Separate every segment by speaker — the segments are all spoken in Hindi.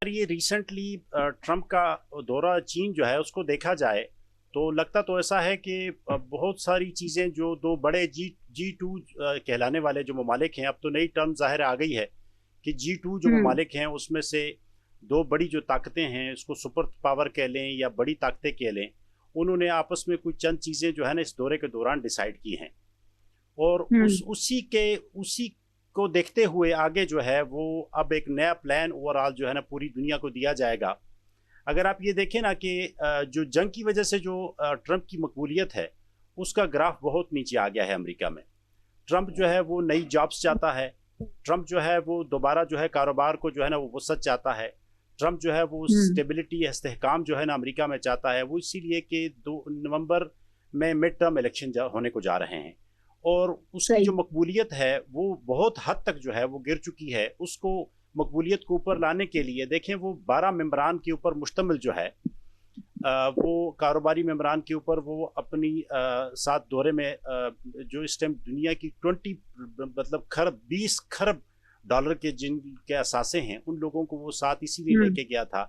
Speaker 1: ये रिसेंटली ट्रम्प का दौरा चीन जो है उसको देखा जाए तो लगता तो ऐसा है कि बहुत सारी चीज़ें जो दो बड़े जी टू कहलाने वाले जो ममालिक हैं, अब तो नई टर्म जाहिर आ गई है कि जी टू जो
Speaker 2: हम्म।
Speaker 1: ममालिक हैं उसमें से दो बड़ी जो ताकतें हैं, इसको सुपर पावर कह लें या बड़ी ताकतें कह लें, उन्होंने आपस में कुछ चंद चीज़ें जो है ना इस दौरे के दौरान डिसाइड की हैं। और
Speaker 2: हम्म।
Speaker 1: उसी को देखते हुए आगे जो है वो अब एक नया प्लान ओवरऑल जो है ना पूरी दुनिया को दिया जाएगा। अगर आप ये देखें ना कि जो जंग की वजह से जो ट्रंप की मकबूलियत है उसका ग्राफ बहुत नीचे आ गया है अमेरिका में। ट्रंप जो है वो नई जॉब्स चाहता है। ट्रंप जो है वो दोबारा जो है कारोबार को जो है ना वो वसअत चाहता है। ट्रंप जो है वो
Speaker 2: हम्म।
Speaker 1: स्टेबिलिटी इस्तेहकाम जो है ना अमेरिका में चाहता है, वो इसीलिए कि 2 नवंबर में मिड टर्म इलेक्शन होने को जा रहे हैं। और उसकी जो
Speaker 2: सही।
Speaker 1: मकबूलियत है वो बहुत हद तक जो है वो गिर चुकी है। उसको मकबूलियत को ऊपर लाने के लिए देखें, वो 12 मेंबरान के ऊपर मुश्तमिल जो है, वो कारोबारी मेंबरान के ऊपर वो अपनी सात दौरे में जो इस टाइम दुनिया की 20 खरब 20 खरब डॉलर के जिनके असासे हैं उन लोगों को वो साथ इसीलिए
Speaker 2: हम्म।
Speaker 1: लेके गया था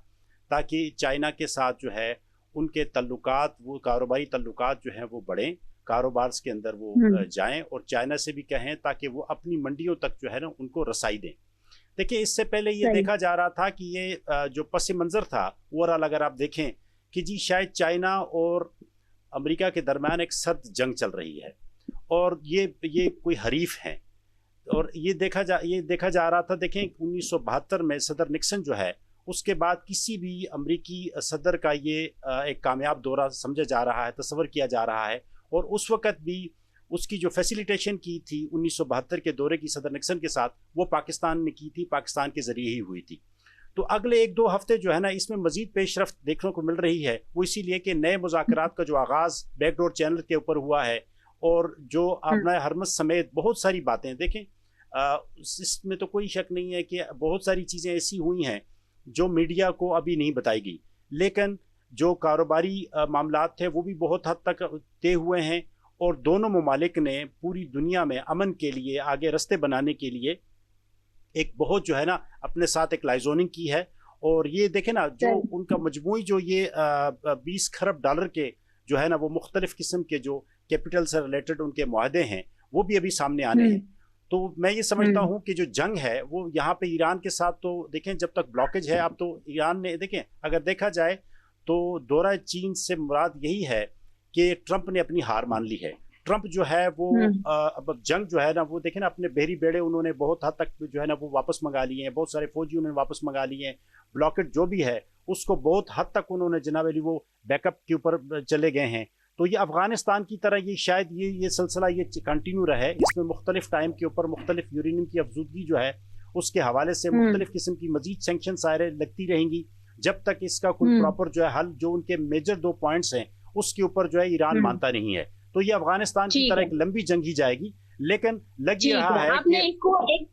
Speaker 1: ताकि चाइना के साथ जो है उनके तल्लुकात, वो कारोबारी तल्लुकात जो हैं वो बढ़ें, कारोबार के अंदर वो
Speaker 2: हम्म।
Speaker 1: जाएं और चाइना से भी कहें ताकि वो अपनी मंडियों तक जो है ना उनको रसाई दें। देखिए, इससे पहले ये
Speaker 2: सही।
Speaker 1: देखा जा रहा था कि ये जो पस मंज़र था ओवरऑल अगर आप देखें कि जी शायद चाइना और अमेरिका के दरमियान एक सर्द जंग चल रही है और ये कोई हरीफ हैं। और ये देखा जा रहा था। देखें, 1972 में सदर निक्सन जो है उसके बाद किसी भी अमरीकी सदर का ये एक कामयाब दौरा समझा जा रहा है, तस्वर किया जा रहा है। और उस वक़्त भी उसकी जो फैसिलिटेशन की थी 1972 के दौरे की सदर निक्सन के साथ, वो पाकिस्तान ने की थी, पाकिस्तान के ज़रिए ही हुई थी। तो अगले 1-2 हफ्ते जो है ना इसमें मज़ीद पेशरफ्त देखने को मिल रही है, वो इसीलिए कि नए मुज़ाकरात का जो आगाज़ बैकडोर चैनल के ऊपर हुआ है और जो
Speaker 2: हम्म।
Speaker 1: अपना हरमस समेत बहुत सारी बातें देखें। इसमें तो कोई शक नहीं है कि बहुत सारी चीज़ें ऐसी हुई हैं जो मीडिया को अभी नहीं बताई गई, लेकिन जो कारोबारी मामलात थे वो भी बहुत हद तक तय हुए हैं। और दोनों ममालिक ने पूरी दुनिया में अमन के लिए आगे रास्ते बनाने के लिए एक बहुत जो है ना अपने साथ एक लाइजोनिंग की है। और ये देखें ना, जो
Speaker 2: सही।
Speaker 1: उनका मजमूई जो ये 20 खरब डॉलर के जो है ना वो मुख्तलिफ किस्म के जो कैपिटल से रिलेटेड उनके मुआहदे हैं वो भी अभी सामने आने हैं।
Speaker 2: हम्म।
Speaker 1: तो मैं ये समझता
Speaker 2: हम्म।
Speaker 1: हूँ कि जो जंग है वो यहाँ पे ईरान के साथ, तो देखें जब तक ब्लॉकेज है, अब तो ईरान ने देखें अगर देखा जाए तो दौरा चीन से मुराद यही है कि ट्रंप ने अपनी हार मान ली है। ट्रंप जो है वो
Speaker 2: हम्म।
Speaker 1: अब जंग जो है ना वो देखें ना अपने बहरी बेड़े उन्होंने बहुत हद तक जो है ना वो वापस मंगा लिए हैं, बहुत सारे फौजी उन्होंने वापस मंगा लिए हैं। ब्लॉकेट जो भी है उसको बहुत हद तक उन्होंने जनाब अली वो बैकअप के ऊपर चले गए हैं। तो ये अफगानिस्तान की तरह ये शायद ये सिलसिला ये कंटिन्यू रहे, इसमें मुख्तलिफ टाइम के ऊपर मुख्तलिफ यूरेनियम की अफजूदगी जो है उसके हवाले से
Speaker 2: हम्म।
Speaker 1: मुख्तलिफ किस्म की मजीद सेंक्शन सारे लगती रहेंगी जब तक इसका कोई
Speaker 2: हम्म।
Speaker 1: प्रॉपर जो है हल, जो उनके मेजर 2 पॉइंट्स हैं उसके ऊपर जो है ईरान
Speaker 2: हम्म।
Speaker 1: मानता नहीं है। तो ये अफगानिस्तान की
Speaker 2: ठीक
Speaker 1: तरह
Speaker 2: है।
Speaker 1: एक लंबी जंग ही जाएगी, लेकिन लग ही
Speaker 2: ठीक
Speaker 1: रहा
Speaker 2: है,
Speaker 1: है
Speaker 2: आपने
Speaker 1: कि
Speaker 2: इसको एक